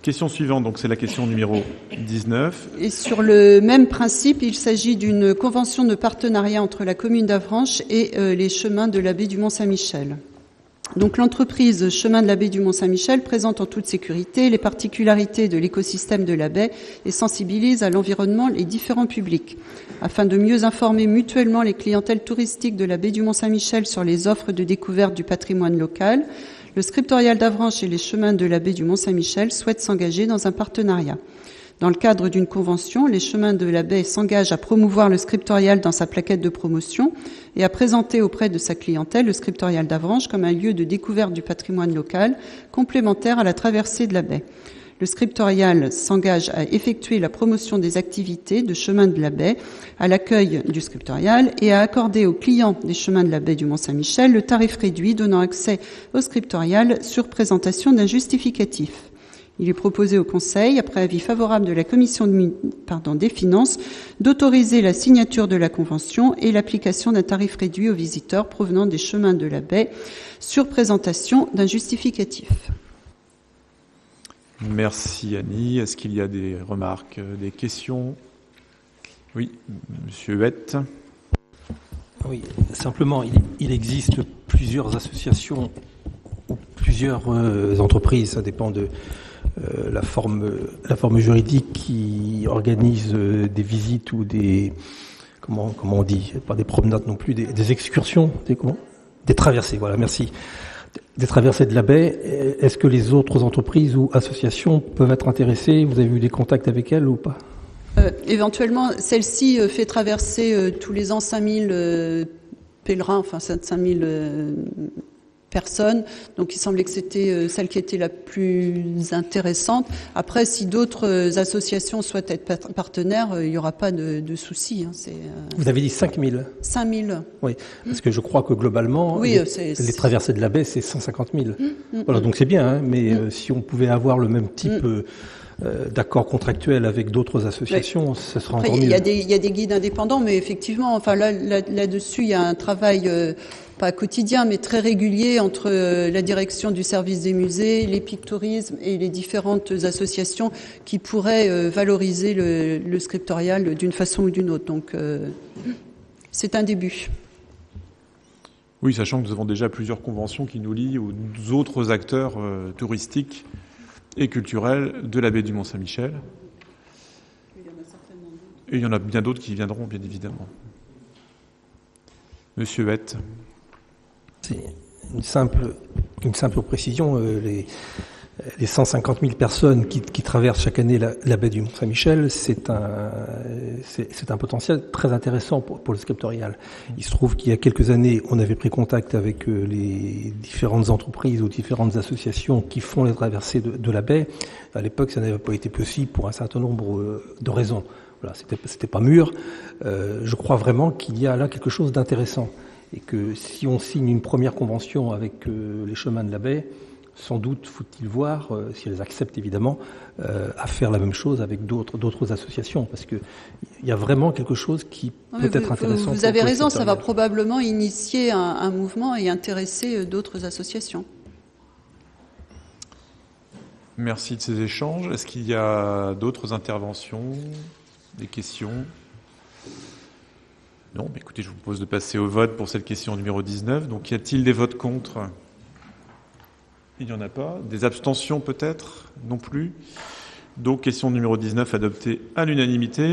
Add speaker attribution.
Speaker 1: Question suivante, donc c'est la question numéro 19.
Speaker 2: Et sur le même principe, il s'agit d'une convention de partenariat entre la commune d'Avranches et les chemins de la baie du Mont-Saint-Michel. Donc l'entreprise Chemin de la baie du Mont-Saint-Michel présente en toute sécurité les particularités de l'écosystème de la baie et sensibilise à l'environnement les différents publics. Afin de mieux informer mutuellement les clientèles touristiques de la baie du Mont-Saint-Michel sur les offres de découverte du patrimoine local, le scriptorial d'Avranches et les chemins de la baie du Mont-Saint-Michel souhaitent s'engager dans un partenariat. Dans le cadre d'une convention, les chemins de la baie s'engagent à promouvoir le scriptorial dans sa plaquette de promotion et à présenter auprès de sa clientèle le scriptorial d'Avranches comme un lieu de découverte du patrimoine local complémentaire à la traversée de la baie. Le scriptorial s'engage à effectuer la promotion des activités de chemin de la baie à l'accueil du scriptorial et à accorder aux clients des chemins de la baie du Mont-Saint-Michel le tarif réduit donnant accès au scriptorial sur présentation d'un justificatif. Il est proposé au Conseil, après avis favorable de la Commission des Finances, d'autoriser la signature de la convention et l'application d'un tarif réduit aux visiteurs provenant des chemins de la baie sur présentation d'un justificatif.
Speaker 1: Merci Annie. Est-ce qu'il y a des remarques, des questions? Oui, Monsieur Huette.
Speaker 3: Oui, simplement, il existe plusieurs associations ou plusieurs entreprises, ça dépend de la forme juridique qui organise des visites ou des, comment on dit, pas des promenades non plus, des excursions, des traversées, voilà, merci. Des traversées de la baie. Est-ce que les autres entreprises ou associations peuvent être intéressées? Vous avez eu des contacts avec elles ou pas?
Speaker 2: Éventuellement, celle-ci fait traverser tous les ans 5000 pèlerins, enfin 5000 personnes. Donc il semblait que c'était celle qui était la plus intéressante. Après, si d'autres associations souhaitent être partenaires, il n'y aura pas de souci.
Speaker 3: Vous avez dit 5000
Speaker 2: 5000.
Speaker 3: Oui, parce que je crois que globalement,
Speaker 2: oui,
Speaker 3: les traversées de la baie, c'est 150 000. Voilà, donc c'est bien, hein, mais si on pouvait avoir le même type d'accord contractuel avec d'autres associations, ce sera encore mieux.
Speaker 2: Il y a des guides indépendants, mais effectivement, enfin là-dessus, il y a un travail pas quotidien, mais très régulier entre la direction du service des musées, l'épictourisme et les différentes associations qui pourraient valoriser le scriptorial d'une façon ou d'une autre. Donc, c'est un début.
Speaker 1: Oui, sachant que nous avons déjà plusieurs conventions qui nous lient aux autres acteurs touristiques et culturels de la baie du Mont-Saint-Michel. Et il y en a bien d'autres qui viendront, bien évidemment. Monsieur Huette.
Speaker 3: C'est une simple précision. Les 150 000 personnes qui traversent chaque année la baie du Mont-Saint-Michel, c'est un potentiel très intéressant pour le scriptorial. Il se trouve qu'il y a quelques années, on avait pris contact avec les différentes entreprises ou différentes associations qui font les traversées de la baie. À l'époque, ça n'avait pas été possible pour un certain nombre de raisons. Voilà, c'était pas mûr. Je crois vraiment qu'il y a là quelque chose d'intéressant. Et que si on signe une première convention avec les chemins de la baie, sans doute faut-il voir, si elles acceptent évidemment, à faire la même chose avec d'autres associations, parce qu'il y a vraiment quelque chose qui peut être intéressant.
Speaker 2: Vous avez raison, ça va probablement initier un mouvement et intéresser d'autres associations.
Speaker 1: Merci de ces échanges. Est-ce qu'il y a d'autres interventions, des questions? Non, mais écoutez, je vous propose de passer au vote pour cette question numéro 19. Donc, y a-t-il des votes contre? Il n'y en a pas. Des abstentions peut-être? Non plus. Donc, question numéro 19 adoptée à l'unanimité.